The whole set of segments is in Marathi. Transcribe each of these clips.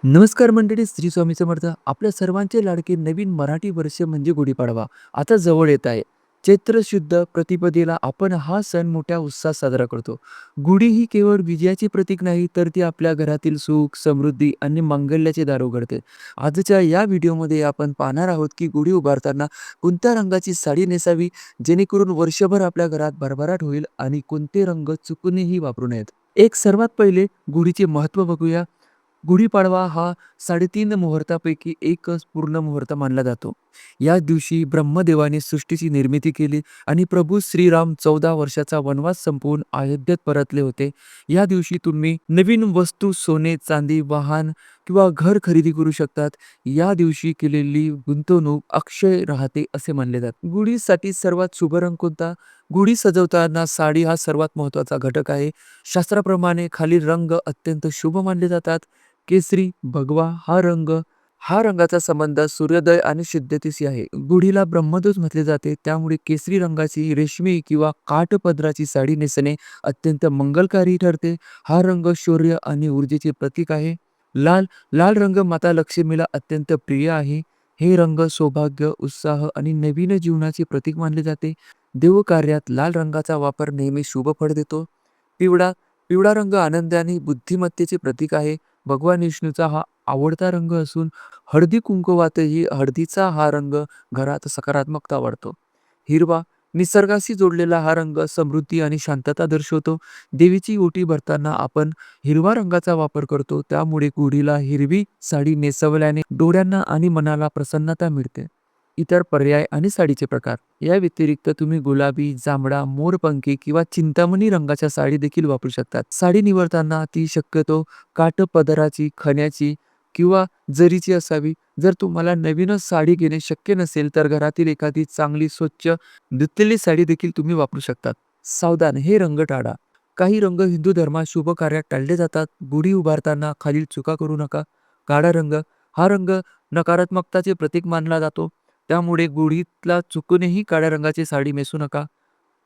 नमस्कार मंडळी, श्री स्वामी समर्थ. आपल्या सर्वांचे लाडके नवीन मराठी वर्ष म्हणजे गुढीपाडवा आता जवळ येत आहे. चैत्र शुद्ध प्रतिपदेला आपण हा सण मोठ्या उत्साहात साजरा करतो. गुढी ही केवळ विजयाची प्रतीक नाही, तर ती आपल्या घरातील सुख, समृद्धी आणि मंगल्याचे दार उघडते. आजच्या या व्हिडिओमध्ये आपण पाहणार आहोत की गुढी उभारताना कोणत्या रंगाची साडी नेसावी, जेणेकरून वर्षभर आपल्या घरात भरभराट होईल, आणि कोणते रंग चुकूनही वापरू नयेत. एक सर्वात पहिले गुढीचे महत्त्व बघूया. गुढीपाडवा हा 3.5 मुहूर्तापैकी एक पूर्ण मुहूर्त मानला जातो. या दिवशी ब्रह्मदेवाने सृष्टीची निर्मिती केली आणि प्रभू श्रीराम 14 वर्षाचा वनवास संपवून अयोध्येत परतले होते. या दिवशी तुम्ही नवीन वस्तू, सोने, चांदी, वाहन किंवा घर खरेदी करू शकतात. या दिवशी केलेली गुंतवणूक अक्षय राहते असे मानले जाते. गुढीसाठी सर्वात शुभ रंग कोणता? गुढी सजवताना साडी हा सर्वात महत्त्वाचा घटक आहे. शास्त्राप्रमाणे खालील रंग अत्यंत शुभ मानले जातात. केसरी, भगवा हा रंगाचा संबंध सूर्योदय आणि शुद्धतेशी आहे. गुढीला ब्रह्मध्वज म्हटले जाते, त्यामुळे केसरी रंगाची रेशमी किंवा काठपदराची साडी नेसणे अत्यंत मंगलकारी ठरते. हा रंग शौर्य आणि ऊर्जेचे प्रतीक आहे. लाल लाल रंग माता लक्ष्मीला अत्यंत प्रिय आहे. हे रंग सौभाग्य, उत्साह आणि नवीन जीवनाचे प्रतीक मानले जाते. देवकार्यात लाल रंगाचा वापर नेहमी शुभ फळ देतो. पिवळा पिवळा रंग आनंद आणि बुद्धिमत्तेचे प्रतीक आहे. भगवान विष्णूचा हा आवडता रंग असून हळदी कुंकवातही हळदीचा हा रंग घरात सकारात्मकता वाढतो. हिरवा निसर्गाशी जोडलेला हा रंग समृद्धी आणि शांतता दर्शवतो. देवीची ओटी भरताना आपण हिरवा रंगाचा वापर करतो, त्यामुळे गुढीला हिरवी साडी नेसवल्याने डोळ्यांना आणि मनाला प्रसन्नता मिळते. इतर पर्याय आणि साडीचे प्रकार. या व्यतिरिक्त तुम्ही गुलाबी, जांभळा, मोरपंखी किंवा चिंतामणी रंगाच्या साडी देखील वापरू शकतात. साडी निवडताना ती शक्यतो काठपदराची, खण्याची किंवा जरीची असावी. जर तुम्हाला नवीनच साडी घेणे शक्य नसेल, तर घरातील एखादी चांगली स्वच्छ धुतलेली साडी देखील तुम्ही वापरू शकतात. सावधान, हे रंग टाळा. काही रंग हिंदू धर्मात शुभ कार्यात टाळले जातात. गुढी उभारताना खालील चुका करू नका. काळा रंग हा रंग नकारात्मकताचे प्रतीक मानला जातो. त्यामुळे गुढीतला चुकूनही काळ्या रंगाची साडी नेसू नका.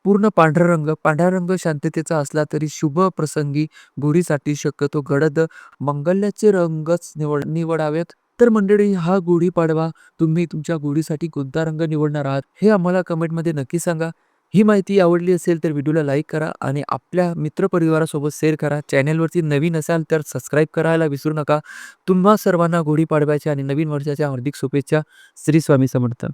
पूर्ण पांढरा रंग शांततेचा असला तरी शुभ प्रसंगी गुढीसाठी शक्यतो गडद मंगल्याचे रंगच निवडावेत. तर मंडळी, हा गुढीपाडवा तुम्ही तुमच्या गुढीसाठी कोणता रंग निवडणार आहात, हे आम्हाला कमेंटमध्ये नक्की सांगा. ही माहिती आवडली असेल तर व्हिडिओला लाईक करा आणि आपल्या मित्रपरिवारासोबत शेअर करा. चॅनेलवरती नवीन असाल तर सबस्क्राईब करायला विसरू नका. तुम्हा सर्वांना गुढीपाडव्याच्या आणि नवीन वर्षाच्या हार्दिक शुभेच्छा. श्री स्वामी समर्थ.